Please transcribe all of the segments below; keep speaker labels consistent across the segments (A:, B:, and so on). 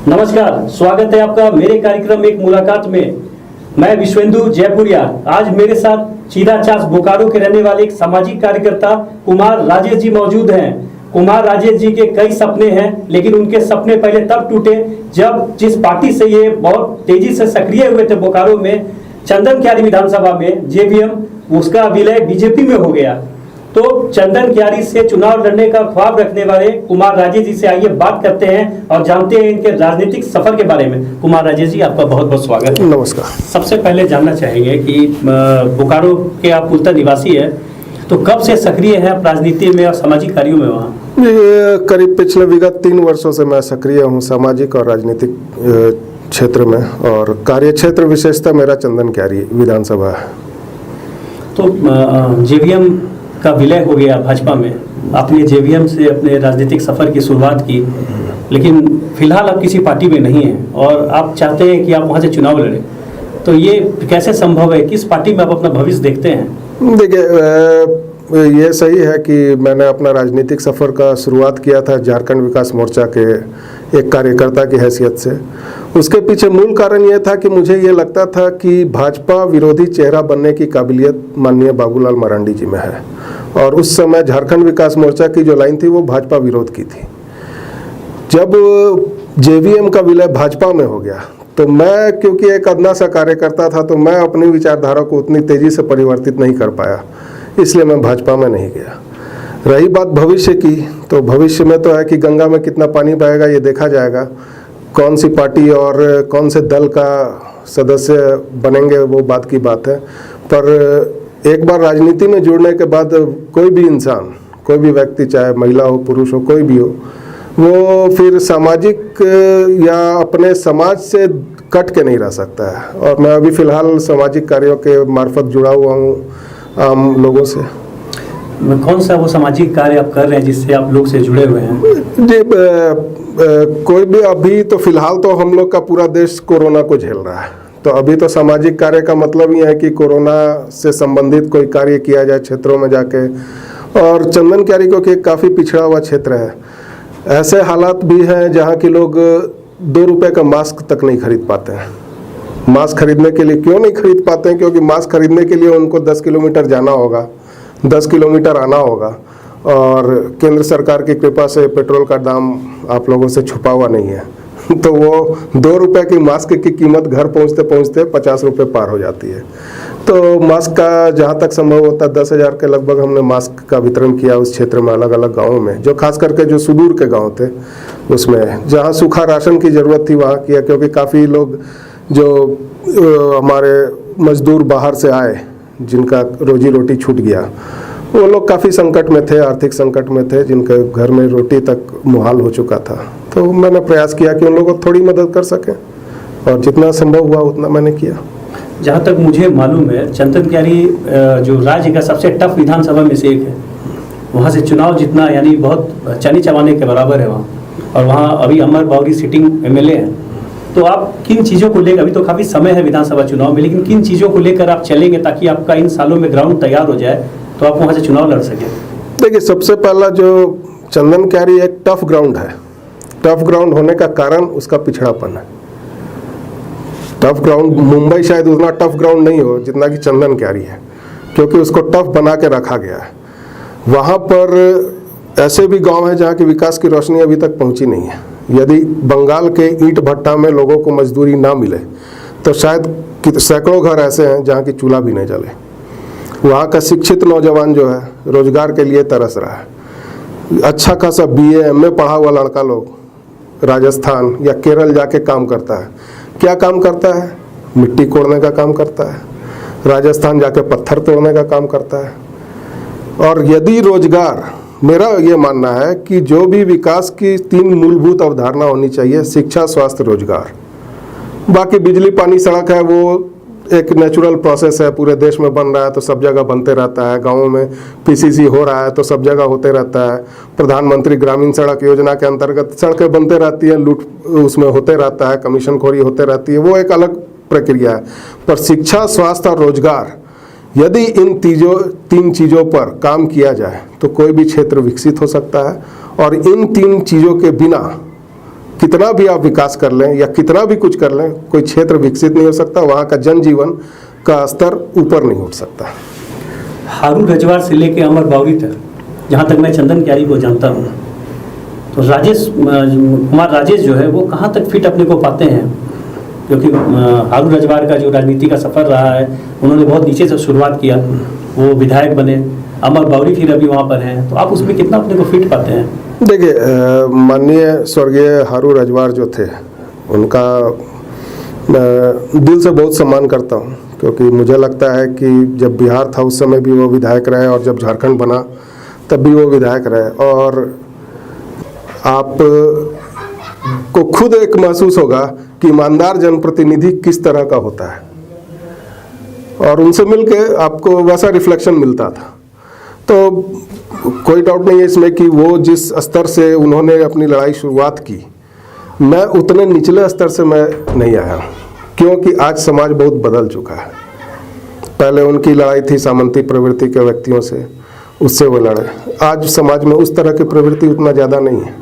A: नमस्कार, स्वागत है आपका मेरे कार्यक्रम एक मुलाकात में। मैं विश्वेंदु जयपुरिया। आज मेरे साथ चीराचास बोकारो के रहने वाले एक सामाजिक कार्यकर्ता कुमार राजेश जी मौजूद हैं। कुमार राजेश जी के कई सपने हैं, लेकिन उनके सपने पहले तब टूटे जब जिस पार्टी से ये बहुत तेजी से सक्रिय हुए थे बोकारो में, चंदन क्यारी विधानसभा में जेवीएम, उसका विलय बीजेपी में हो गया। तो चंदन क्यारी से चुनाव लड़ने का ख्वाब रखने वाले कुमार राजेश जी से आइए बात करते हैं और जानते हैं इनके राजनीतिक सफर के बारे में। कुमार राजेश जी, आपका बहुत बहुत स्वागत है।
B: नमस्कार।
A: सबसे पहले जानना चाहेंगे कि बोकारो के आप मूलतः निवासी है, तो कब से सक्रिय हैं आप राजनीति में और सामाजिक कार्यों में वहाँ?
B: करीब पिछले विगत 3 वर्षों से मैं सक्रिय हूँ सामाजिक और राजनीतिक क्षेत्र में, और कार्य क्षेत्र विशेषता मेरा चंदन क्यारी विधानसभा है।
A: तो जेवीएम का विलय हो गया भाजपा में, आपने जेवीएम से अपने राजनीतिक सफर की शुरुआत की, लेकिन फिलहाल आप किसी पार्टी में नहीं हैं और आप चाहते हैं कि आप वहाँ से चुनाव लड़ें, तो ये कैसे संभव है? किस पार्टी में आप अपना भविष्य देखते हैं?
B: देखिए, ये सही है कि मैंने अपना राजनीतिक सफ़र का शुरुआत किया था झारखंड विकास मोर्चा के एक कार्यकर्ता की हैसियत से। उसके पीछे मूल कारण ये था कि मुझे ये लगता था कि भाजपा विरोधी चेहरा बनने की काबिलियत माननीय बाबूलाल मरांडी जी में है, और उस समय झारखंड विकास मोर्चा की जो लाइन थी वो भाजपा विरोध की थी। जब जेवीएम का विलय भाजपा में हो गया तो मैं, क्योंकि एक अदना सा कार्यकर्ता था, तो मैं अपनी विचारधारा को उतनी तेज़ी से परिवर्तित नहीं कर पाया, इसलिए मैं भाजपा में नहीं गया। रही बात भविष्य की, तो भविष्य में तो है कि गंगा में कितना पानी बहेगा ये देखा जाएगा। कौन सी पार्टी और कौन से दल का सदस्य बनेंगे वो बात की बात है, पर एक बार राजनीति में जुड़ने के बाद कोई भी इंसान, कोई भी व्यक्ति, चाहे महिला हो पुरुष हो, कोई भी हो, वो फिर सामाजिक या अपने समाज से कट के नहीं रह सकता है। और मैं अभी फ़िलहाल सामाजिक कार्यों के मार्फत जुड़ा हुआ हूँ आम लोगों से।
A: कौन सा वो सामाजिक कार्य आप कर रहे हैं जिससे आप लोग से जुड़े हुए हैं?
B: जी, कोई भी, अभी तो फिलहाल तो हम लोग का पूरा देश कोरोना को झेल रहा है, तो अभी तो सामाजिक कार्य का मतलब ये है कि कोरोना से संबंधित कोई कार्य किया जाए क्षेत्रों में जाके। और चंदन क्यारी को कि काफ़ी पिछड़ा हुआ क्षेत्र है, ऐसे हालात भी हैं जहाँ के लोग 2 रुपये का मास्क तक नहीं खरीद पाते हैं। मास्क खरीदने के लिए क्यों नहीं खरीद पाते हैं? क्योंकि मास्क खरीदने के लिए उनको 10 किलोमीटर जाना होगा, 10 किलोमीटर आना होगा, और केंद्र सरकार की कृपा से पेट्रोल का दाम आप लोगों से छुपा हुआ नहीं है तो वो 2 रुपये की मास्क की कीमत घर पहुंचते पहुंचते 50 रुपये पार हो जाती है। तो मास्क का जहां तक संभव होता है 10,000 के लगभग हमने मास्क का वितरण किया उस क्षेत्र में, अलग अलग गाँवों में, जो खास करके जो सुदूर के गाँव थे उसमें, जहाँ सूखा राशन की ज़रूरत थी वहाँ किया। क्योंकि काफ़ी लोग जो हमारे मजदूर बाहर से आए, जिनका रोजी रोटी छूट गया, वो लोग काफ़ी संकट में थे, आर्थिक संकट में थे, जिनके घर में रोटी तक मुहाल हो चुका था। तो मैंने प्रयास किया कि उन लोगों को थोड़ी मदद कर सकें, और जितना संभव हुआ उतना मैंने किया।
A: जहाँ तक मुझे मालूम है, चंदन क्यारी जो राज्य का सबसे टफ विधानसभा में से एक है, वहाँ से चुनाव जीतना यानी बहुत चने चबाने के बराबर है वहाँ, और वहाँ अभी अमर बावरी सिटिंग एमएलए हैं। तो आप किन चीज़ों को लेकर, अभी तो काफ़ी समय है विधानसभा चुनाव में, लेकिन किन चीज़ों को लेकर आप चलेंगे ताकि आपका इन सालों में ग्राउंड तैयार हो जाए तो आप वहाँ से चुनाव लड़ सकें?
B: देखिए, सबसे पहला जो चंदन क्यारी एक टफ ग्राउंड है। टफ ग्राउंड होने का कारण उसका पिछड़ापन है। टफ ग्राउंड, मुंबई शायद उतना टफ ग्राउंड नहीं हो जितना कि चंदन क्यारी है, क्योंकि उसको टफ बना के रखा गया है। वहाँ पर ऐसे भी गांव हैं जहाँ की विकास की रोशनी अभी तक पहुँची नहीं है। यदि बंगाल के ईंट भट्टा में लोगों को मजदूरी ना मिले तो शायद सैकड़ों घर ऐसे हैं जहाँ की चूल्हा भी नहीं जले। वहाँ का शिक्षित नौजवान जो है रोजगार के लिए तरस रहा है। अच्छा खासा BA MA पढ़ा हुआ लड़का लोग राजस्थान या केरल जाके काम करता है। क्या काम करता है? मिट्टी कोड़ने का काम करता है, राजस्थान जाके पत्थर तोड़ने का काम करता है। और यदि रोजगार, मेरा ये मानना है कि जो भी विकास की 3 मूलभूत अवधारणा होनी चाहिए, शिक्षा, स्वास्थ्य, रोजगार। बाकी बिजली, पानी, सड़क है, वो एक नेचुरल प्रोसेस है, पूरे देश में बन रहा है तो सब जगह बनते रहता है। गाँवों में PCC हो रहा है तो सब जगह होते रहता है। प्रधानमंत्री ग्रामीण सड़क योजना के अंतर्गत सड़कें बनते रहती हैं, लूट उसमें होते रहता है, कमीशनखोरी होते रहती है, वो एक अलग प्रक्रिया है। पर शिक्षा, स्वास्थ्य और रोजगार, यदि इन 3 चीज़ों पर काम किया जाए तो कोई भी क्षेत्र विकसित हो सकता है। और इन 3 चीज़ों के बिना कितना भी आप विकास कर लें या कितना भी कुछ कर लें, कोई क्षेत्र विकसित नहीं हो सकता, वहाँ का जनजीवन का स्तर ऊपर नहीं उठ सकता।
A: हारून रजवार से लेके अमर बावरी तक, जहाँ तक मैं चंदन क्यारी को जानता हूँ, तो कुमार राजेश जो है वो कहाँ तक फिट अपने को पाते हैं? क्योंकि हारून रजवार का जो राजनीति का सफर रहा है, उन्होंने बहुत नीचे से शुरुआत किया, वो विधायक बने, अमर बावरी फिर अभी वहाँ पर हैं, तो आप उसमें कितना अपने को फिट पाते हैं?
B: देखिए, माननीय स्वर्गीय हारून रजवार जो थे, उनका दिल से बहुत सम्मान करता हूँ, क्योंकि मुझे लगता है कि जब बिहार था उस समय भी वो विधायक रहे और जब झारखंड बना तब भी वो विधायक रहे, और आप को खुद एक महसूस होगा कि ईमानदार जनप्रतिनिधि किस तरह का होता है, और उनसे मिलके आपको वैसा रिफ्लेक्शन मिलता था। तो कोई डाउट नहीं है इसमें कि वो जिस स्तर से उन्होंने अपनी लड़ाई शुरुआत की, मैं उतने निचले स्तर से मैं नहीं आया, क्योंकि आज समाज बहुत बदल चुका है। पहले उनकी लड़ाई थी सामंती प्रवृत्ति के व्यक्तियों से, उससे वो लड़े। आज समाज में उस तरह की प्रवृत्ति उतना ज़्यादा नहीं है।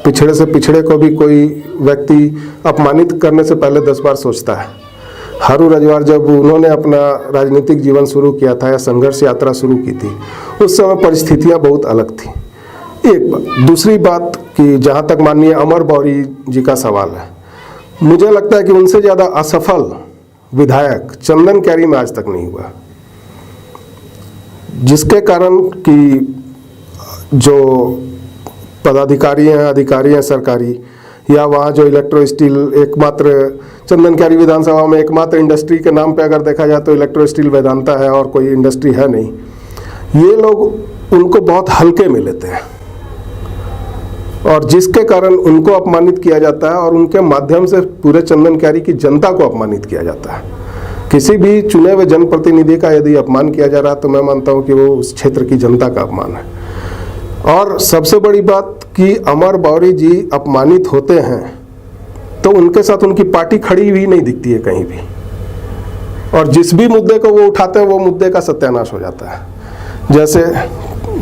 B: पिछड़े से पिछड़े को भी कोई व्यक्ति अपमानित करने से पहले 10 बार सोचता है। हारून रजवार जब उन्होंने अपना राजनीतिक जीवन शुरू किया था या संघर्ष यात्रा शुरू की थी, उस समय परिस्थितियां बहुत अलग थी। एक बात। दूसरी बात कि जहां तक माननीय अमर बावरी जी का सवाल है, मुझे लगता है कि उनसे ज़्यादा असफल विधायक चंदन क्यारी में आज तक नहीं हुआ, जिसके कारण कि जो पदाधिकारी हैं, अधिकारी हैं सरकारी, या वहाँ जो इलेक्ट्रो स्टील एकमात्र चंदन क्यारी विधानसभा में एकमात्र इंडस्ट्री के नाम पे अगर देखा जाए तो इलेक्ट्रो स्टील वेदांता है और कोई इंडस्ट्री है नहीं। ये लोग उनको बहुत हल्के में लेते हैं, और जिसके कारण उनको अपमानित किया जाता है और उनके माध्यम से पूरे चंदन क्यारी की जनता को अपमानित किया जाता है। किसी भी चुने हुए जनप्रतिनिधि का यदि अपमान किया जा रहा है तो मैं मानता हूँ कि वो उस क्षेत्र की जनता का अपमान है। और सबसे बड़ी बात कि अमर बावरी जी अपमानित होते हैं तो उनके साथ उनकी पार्टी खड़ी हुई नहीं दिखती है कहीं भी, और जिस भी मुद्दे को वो उठाते हैं वो मुद्दे का सत्यानाश हो जाता है। जैसे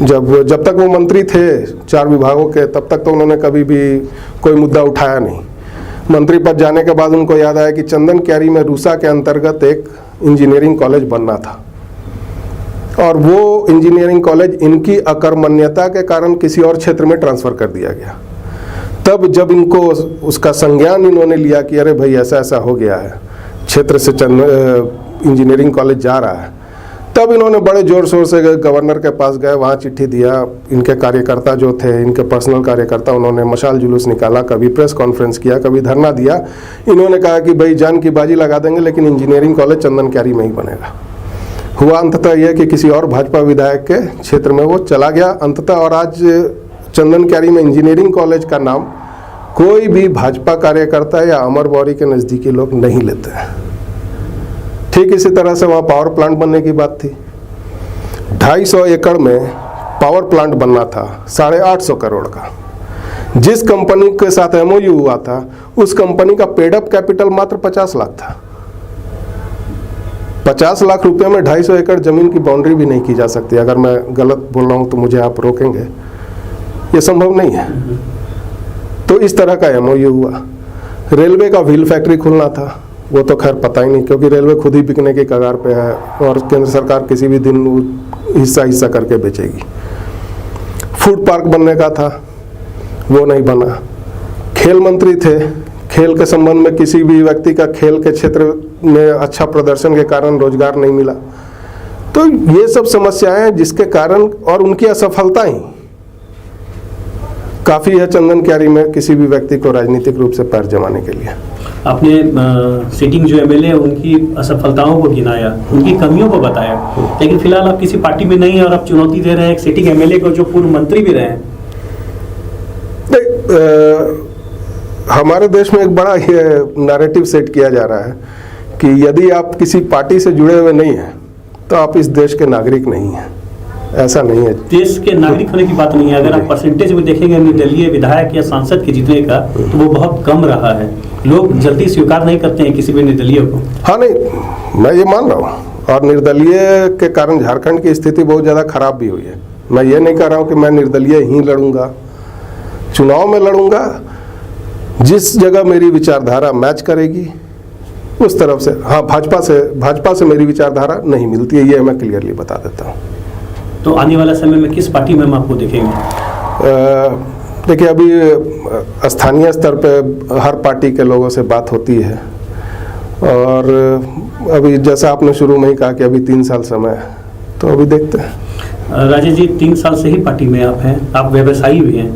B: जब तक वो मंत्री थे 4 विभागों के, तब तक तो उन्होंने कभी भी कोई मुद्दा उठाया नहीं। मंत्री पद जाने के बाद उनको याद आया कि चंदन क्यारी में रूसा के अंतर्गत एक इंजीनियरिंग कॉलेज बनना था, और वो इंजीनियरिंग कॉलेज इनकी अकर्मण्यता के कारण किसी और क्षेत्र में ट्रांसफ़र कर दिया गया। तब जब इनको उसका संज्ञान इन्होंने लिया कि अरे भाई ऐसा ऐसा हो गया है, क्षेत्र से इंजीनियरिंग कॉलेज जा रहा है, तब इन्होंने बड़े ज़ोर शोर से गवर्नर के पास गए, वहाँ चिट्ठी दिया। इनके कार्यकर्ता जो थे, इनके पर्सनल कार्यकर्ता, उन्होंने मशाल जुलूस निकाला, कभी प्रेस कॉन्फ्रेंस किया, कभी धरना दिया। इन्होंने कहा कि भाई जान की बाजी लगा देंगे लेकिन इंजीनियरिंग कॉलेज चंदन क्यारी में ही बनेगा। हुआ अंततः यह कि किसी और भाजपा विधायक के क्षेत्र में वो चला गया अंततः, और आज चंदन क्यारी में इंजीनियरिंग कॉलेज का नाम कोई भी भाजपा कार्यकर्ता या अमर बावरी के नज़दीकी लोग नहीं लेते हैं। ठीक इसी तरह से वहाँ पावर प्लांट बनने की बात थी। 250 एकड़ में पावर प्लांट बनना था 850 करोड़ का। जिस कंपनी के साथ MOU हुआ था उस कंपनी का पेड अप कैपिटल मात्र 50 लाख था। 50 लाख रुपए में 250 एकड़ जमीन की बाउंड्री भी नहीं की जा सकती। अगर मैं गलत बोल रहा हूँ तो मुझे आप रोकेंगे, ये संभव नहीं है। तो इस तरह का MOU हुआ। रेलवे का व्हील फैक्ट्री खुलना था, वो तो खैर पता ही नहीं, क्योंकि रेलवे खुद ही बिकने की कगार पे है और केंद्र सरकार किसी भी दिन हिस्सा करके बेचेगी। फूड पार्क बनने का था, वो नहीं बना। खेल मंत्री थे, खेल के संबंध में किसी भी व्यक्ति का खेल के क्षेत्र में अच्छा प्रदर्शन के कारण रोजगार नहीं मिला। तो ये सब समस्याएं हैं जिसके कारण, और उनकी असफलता ही काफ़ी है चंदन क्यारी में किसी भी व्यक्ति को राजनीतिक रूप से पैर जमाने के लिए।
A: आपने सिटिंग जो MLA उनकी असफलताओं को गिनाया, उनकी कमियों को बताया, लेकिन फिलहाल आप किसी पार्टी में नहीं हैं और आप चुनौती दे रहे हैं एक सिटिंग MLA को जो पूर्व मंत्री भी रहे हैं।
B: हमारे देश में एक बड़ा ये नैरेटिव सेट किया जा रहा है कि यदि आप किसी पार्टी से जुड़े हुए नहीं हैं तो आप इस देश के नागरिक नहीं हैं। ऐसा नहीं है।
A: देश के नागरिक होने की बात नहीं है। अगर आप परसेंटेज में देखेंगे निर्दलीय विधायक या सांसद के जीतने का, तो वो बहुत कम रहा है। लोग जल्दी स्वीकार नहीं करते हैं किसी भी निर्दलीय को।
B: हाँ, नहीं, मैं ये मान रहा हूँ, और निर्दलीय के कारण झारखंड की स्थिति बहुत ज़्यादा खराब भी हुई है। मैं ये नहीं कह रहा हूँ कि मैं निर्दलीय ही लड़ूंगा, चुनाव में लड़ूंगा, जिस जगह मेरी विचारधारा मैच करेगी उस तरफ से, हाँ भाजपा से मेरी विचारधारा नहीं मिलती है, ये मैं क्लियरली बता देता हूँ।
A: तो आने वाला समय में किस पार्टी में हम आपको देखेंगे?
B: देखिए, अभी स्थानीय स्तर पे हर पार्टी के लोगों से बात होती है, और अभी जैसा आपने शुरू में ही कहा कि अभी 3 साल समय है, तो अभी देखते हैं।
A: राजेश जी, 3 साल से ही पार्टी में आप हैं, आप व्यवसायी भी हैं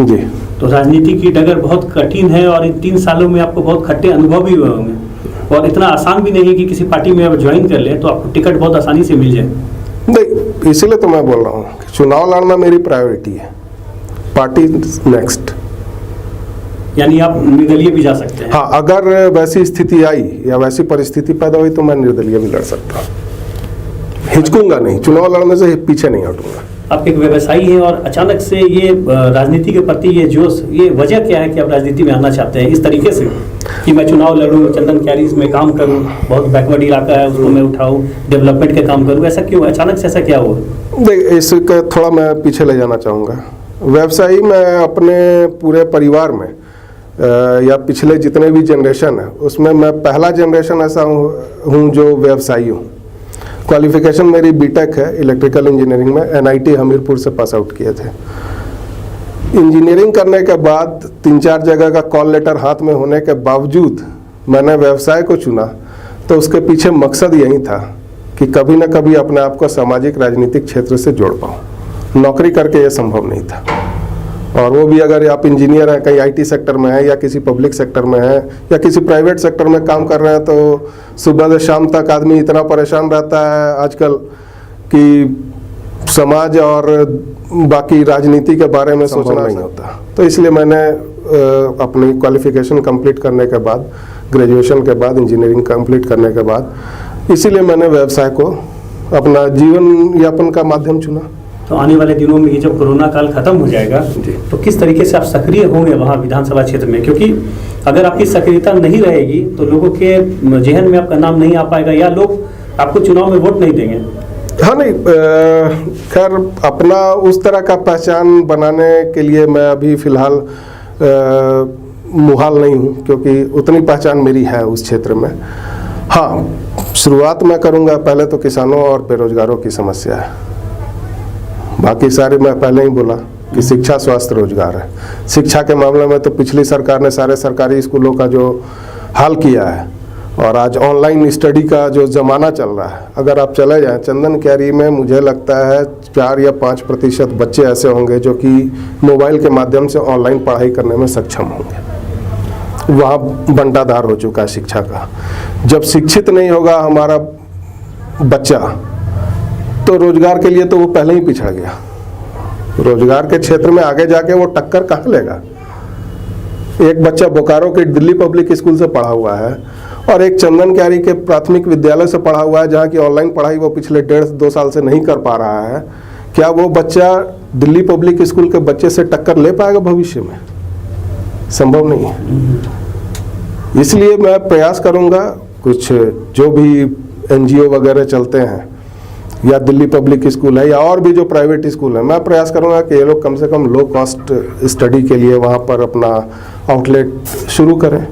B: जी।
A: तो राजनीति की डगर बहुत कठिन है, और इन 3 सालों में आपको बहुत खट्टे अनुभव भी हुए होंगे, और इतना आसान भी नहीं है कि किसी पार्टी में आप ज्वाइन कर लें तो आपको टिकट बहुत आसानी से मिल जाए।
B: नहीं, इसीलिए तो मैं बोल रहा हूँ कि चुनाव लड़ना मेरी प्रायोरिटी है, पार्टी नेक्स्ट।
A: यानी आप निर्दलीय भी जा सकते हैं?
B: हाँ, अगर वैसी स्थिति आई या वैसी परिस्थिति पैदा हुई तो मैं निर्दलीय भी लड़ सकता हूँ, हिचकूंगा नहीं, चुनाव लड़ने से पीछे नहीं हटूंगा।
A: आप एक व्यवसायी हैं, और अचानक से ये राजनीति के प्रति ये जोश, ये वजह क्या है कि आप राजनीति में आना चाहते हैं इस तरीके से कि मैं चुनाव लड़ूं, चंदन कैरीज में काम करूं, बहुत बैकवर्ड इलाका है उसको मैं उठाऊं, डेवलपमेंट के काम करूं, ऐसा क्यों, अचानक से ऐसा क्या हुआ?
B: देख, इसका थोड़ा मैं पीछे ले जाना चाहूँगा। व्यवसायी मैं अपने पूरे परिवार में या पिछले जितने भी जनरेशन है उसमें मैं पहला जनरेशन ऐसा हूँ जो व्यवसायी हूँ। क्वालिफिकेशन मेरी बीटेक है इलेक्ट्रिकल इंजीनियरिंग में, NIT हमीरपुर से पास आउट किए थे। इंजीनियरिंग करने के बाद 3-4 जगह का कॉल लेटर हाथ में होने के बावजूद मैंने व्यवसाय को चुना, तो उसके पीछे मकसद यही था कि कभी ना कभी अपने आप को सामाजिक राजनीतिक क्षेत्र से जोड़ पाऊँ। नौकरी करके ये संभव नहीं था, और वो भी अगर आप इंजीनियर हैं, कहीं IT सेक्टर में है या किसी पब्लिक सेक्टर में है या किसी प्राइवेट सेक्टर में काम कर रहे हैं, तो सुबह से शाम तक आदमी इतना परेशान रहता है आजकल कि समाज और बाकी राजनीति के बारे में सोचना नहीं होता। तो इसलिए मैंने अपनी क्वालिफिकेशन कंप्लीट करने के बाद, ग्रेजुएशन के बाद, इंजीनियरिंग कंप्लीट करने के बाद, इसीलिए मैंने व्यवसाय को अपना जीवन यापन का माध्यम चुना।
A: तो आने वाले दिनों में ये जब कोरोना काल खत्म हो जाएगा तो किस तरीके से आप सक्रिय होंगे वहाँ विधानसभा क्षेत्र में? क्योंकि अगर आपकी सक्रियता नहीं रहेगी तो लोगों के जहन में आपका नाम नहीं आ पाएगा, या लोग आपको चुनाव में वोट नहीं देंगे।
B: हाँ, नहीं, खैर अपना उस तरह का पहचान बनाने के लिए मैं अभी फिलहाल मुहाल नहीं हूँ, क्योंकि उतनी पहचान मेरी है उस क्षेत्र में। हाँ, शुरुआत मैं करूँगा, पहले तो किसानों और बेरोजगारों की समस्या है, बाकी सारे मैं पहले ही बोला कि शिक्षा, स्वास्थ्य, रोजगार है। शिक्षा के मामले में तो पिछली सरकार ने सारे सरकारी स्कूलों का जो हाल किया है, और आज ऑनलाइन स्टडी का जो ज़माना चल रहा है, अगर आप चले जाएं चंदन कैरी में, मुझे लगता है 4 या 5% बच्चे ऐसे होंगे जो कि मोबाइल के माध्यम से ऑनलाइन पढ़ाई करने में सक्षम होंगे। वहाँ बंटाधार हो चुका है शिक्षा का। जब शिक्षित नहीं होगा हमारा बच्चा, तो रोजगार के लिए तो वो पहले ही पिछड़ गया। रोजगार के क्षेत्र में आगे जाके वो टक्कर कहाँ लेगा? एक बच्चा बोकारो के दिल्ली पब्लिक स्कूल से पढ़ा हुआ है, और एक चंदन कैरी के प्राथमिक विद्यालय से पढ़ा हुआ है, जहाँ की ऑनलाइन पढ़ाई वो पिछले 1.5-2 साल से नहीं कर पा रहा है। क्या वो बच्चा दिल्ली पब्लिक स्कूल के बच्चे से टक्कर ले पाएगा भविष्य में? संभव नहीं है। इसलिए मैं प्रयास करूँगा, कुछ जो भी NGO वगैरह चलते हैं, या दिल्ली पब्लिक स्कूल है, या और भी जो प्राइवेट स्कूल है, मैं प्रयास करूंगा कि ये लोग कम से कम लो कॉस्ट स्टडी के लिए वहाँ पर अपना आउटलेट शुरू करें।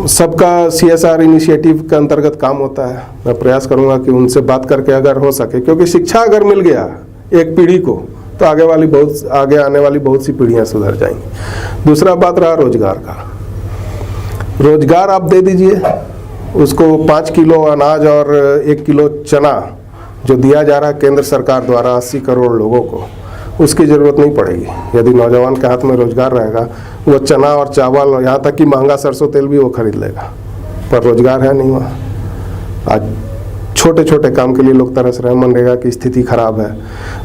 B: सबका CSR इनिशिएटिव के अंतर्गत काम होता है। मैं प्रयास करूंगा कि उनसे बात करके अगर हो सके, क्योंकि शिक्षा अगर मिल गया एक पीढ़ी को, तो आगे आने वाली बहुत सी पीढ़ियाँ सुधर जाएंगी। दूसरा बात रहा रोजगार का। रोजगार आप दे दीजिए उसको, 5 किलो अनाज और 1 किलो चना जो दिया जा रहा है केंद्र सरकार द्वारा 80 करोड़ लोगों को, उसकी ज़रूरत नहीं पड़ेगी। यदि नौजवान के हाथ में रोजगार रहेगा, वो चना और चावल, यहाँ तक कि महंगा सरसों तेल भी वो खरीद लेगा, पर रोजगार है नहीं वहाँ। आज छोटे छोटे काम के लिए लोग तरस रहे हैं, मनरेगा की स्थिति खराब है।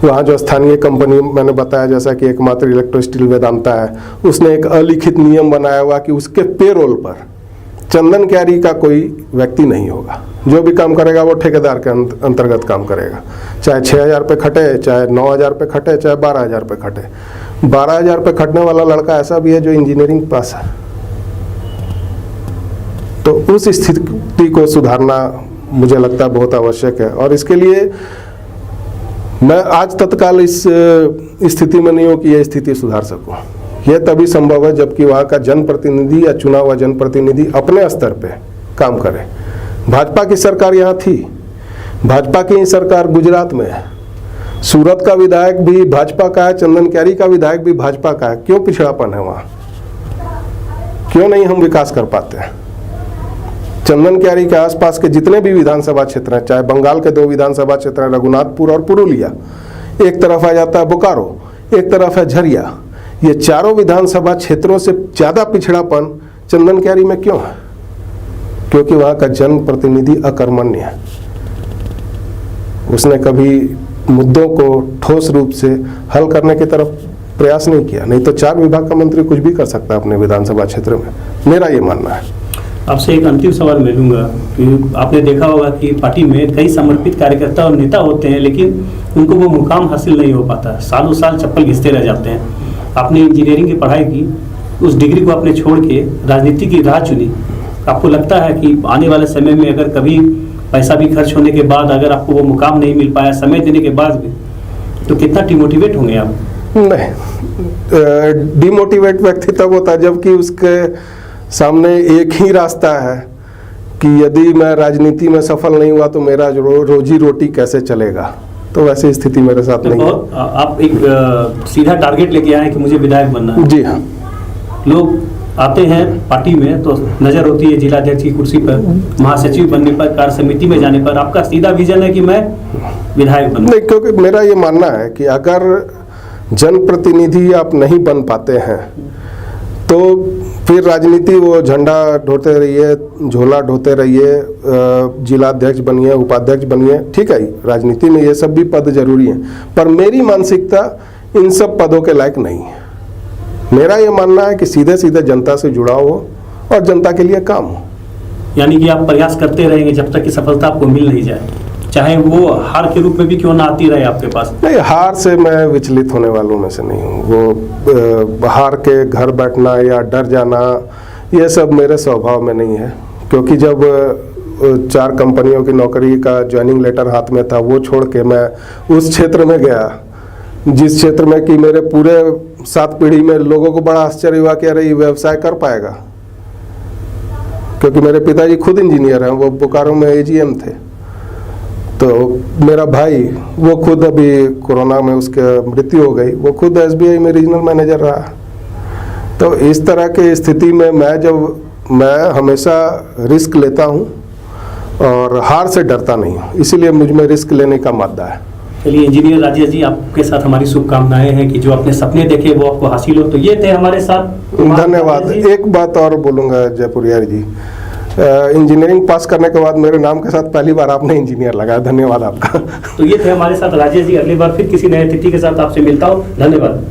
B: वहाँ जो स्थानीय कंपनी मैंने बताया, जैसा कि एकमात्र इलेक्ट्रो स्टील वेदांता है, उसने एक अलिखित नियम बनाया हुआ कि उसके पेरोल पर चंदन कैरी का कोई व्यक्ति नहीं होगा। जो भी काम करेगा वो ठेकेदार के अंतर्गत काम करेगा, चाहे 6,000 पे खटे, चाहे 9,000 पे खटे, चाहे 12,000 पे खटे। 12,000 पे खटने वाला लड़का ऐसा भी है जो इंजीनियरिंग पास है। तो उस स्थिति को सुधारना मुझे लगता है बहुत आवश्यक है, और इसके लिए मैं आज तत्काल इस स्थिति में नहीं हूँ कि यह स्थिति सुधार सकूँ। यह तभी संभव है जबकि वहाँ का जनप्रतिनिधि या चुना हुआ जनप्रतिनिधि अपने स्तर पे काम करे। भाजपा की सरकार यहाँ थी, भाजपा की ही सरकार गुजरात में है, सूरत का विधायक भी भाजपा का है, चंदन कैरी का विधायक भी भाजपा का है। क्यों पिछड़ापन है वहाँ? क्यों नहीं हम विकास कर पाते हैं? चंदन कैरी के आसपास के जितने भी विधानसभा क्षेत्र हैं, चाहे बंगाल के 2 विधानसभा क्षेत्र हैं, रघुनाथपुर और पुरुलिया, एक तरफ आ जाता है बोकारो, एक तरफ है झरिया, ये चारों विधानसभा क्षेत्रों से ज़्यादा पिछड़ापन चंदन कैरी में क्यों है? क्योंकि वहाँ का जनप्रतिनिधि अकर्मण्य है, उसने कभी मुद्दों को ठोस रूप से हल करने की तरफ प्रयास नहीं किया। नहीं तो 4 विभाग का मंत्री कुछ भी कर सकता है अपने विधानसभा क्षेत्र में, मेरा ये मानना है।
A: आपसे एक अंतिम सवाल मैं लूँगा कि आपने देखा होगा कि पार्टी में कई समर्पित कार्यकर्ता और नेता होते हैं, लेकिन उनको वो मुकाम हासिल नहीं हो पाता, सालों साल चप्पल घिसते रह जाते हैं। आपने इंजीनियरिंग की पढ़ाई की, उस डिग्री को आपने छोड़ के राजनीति की राह चुनी। आपको लगता है कि आने वाले समय में अगर कभी पैसा भी खर्च होने के बाद अगर आपको वो मुकाम नहीं मिल पाया, समय देने के बाद भी, तो कितना डिमोटिवेट होंगे आप?
B: नहीं, डिमोटिवेट व्यक्ति तब होता है जबकि उसके सामने एक ही रास्ता है कि यदि मैं राजनीति में सफल नहीं हुआ तो मेरा रोजी रोटी कैसे चलेगा। तो वैसी स्थिति मेरे साथ नहीं है।
A: आप एक सीधा टारगेट लेके आए कि मुझे विधायक बनना है।
B: जी हाँ।
A: लोग आते हैं पार्टी में तो नजर होती है जिलाध्यक्ष की कुर्सी पर, महासचिव बनने पर, कार्य समिति में जाने पर। आपका सीधा विजन है कि मैं विधायक बनूं?
B: नहीं, क्योंकि मेरा ये मानना है कि अगर जनप्रतिनिधि आप नहीं बन पाते हैं तो फिर राजनीति वो झंडा ढोते रहिए, झोला ढोते रहिए, जिलाध्यक्ष बनिए, उपाध्यक्ष बनिए, ठीक है, राजनीति में ये सब भी पद जरूरी हैं, पर मेरी मानसिकता इन सब पदों के लायक नहीं है। मेरा ये मानना है कि सीधे सीधे जनता से जुड़ा हो और जनता के लिए काम हो।
A: यानी कि आप प्रयास करते रहेंगे जब तक कि सफलता आपको मिल नहीं जाए, चाहे वो हार के रूप में भी क्यों ना आती रहे आपके पास? नहीं,
B: हार से मैं विचलित होने वालों में से नहीं हूँ। वो हार के घर बैठना या डर जाना, ये सब मेरे स्वभाव में नहीं है। क्योंकि जब 4 कंपनियों की नौकरी का ज्वाइनिंग लेटर हाथ में था, वो छोड़ के मैं उस क्षेत्र में गया जिस क्षेत्र में कि मेरे पूरे 7 पीढ़ी में लोगों को बड़ा आश्चर्य हुआ कि अरे ये व्यवसाय कर पाएगा। क्योंकि मेरे पिताजी खुद इंजीनियर हैं, वो बोकारो में AGM थे। तो मेरा भाई वो खुद अभी कोरोना में उसके मृत्यु हो गई, वो खुद SBI में रीजनल मैनेजर रहा। तो इस तरह की स्थिति में मैं हमेशा रिस्क लेता हूँ और हार से डरता नहीं हूँ, इसीलिए मुझ में रिस्क लेने का मादा है।
A: चलिए इंजीनियर राजेश जी, आपके साथ हमारी शुभकामनाएं हैं कि जो अपने सपने देखे वो आपको हासिल हो। तो ये थे हमारे साथ।
B: धन्यवाद। एक बात और बोलूँगा जयपुरिया जी, इंजीनियरिंग पास करने के बाद मेरे नाम के साथ पहली बार आपने इंजीनियर लगाया, धन्यवाद आपका।
A: तो ये थे हमारे साथ राजेश जी। अगली बार फिर किसी नए अतिथि के साथ आपसे मिलता हूँ। धन्यवाद।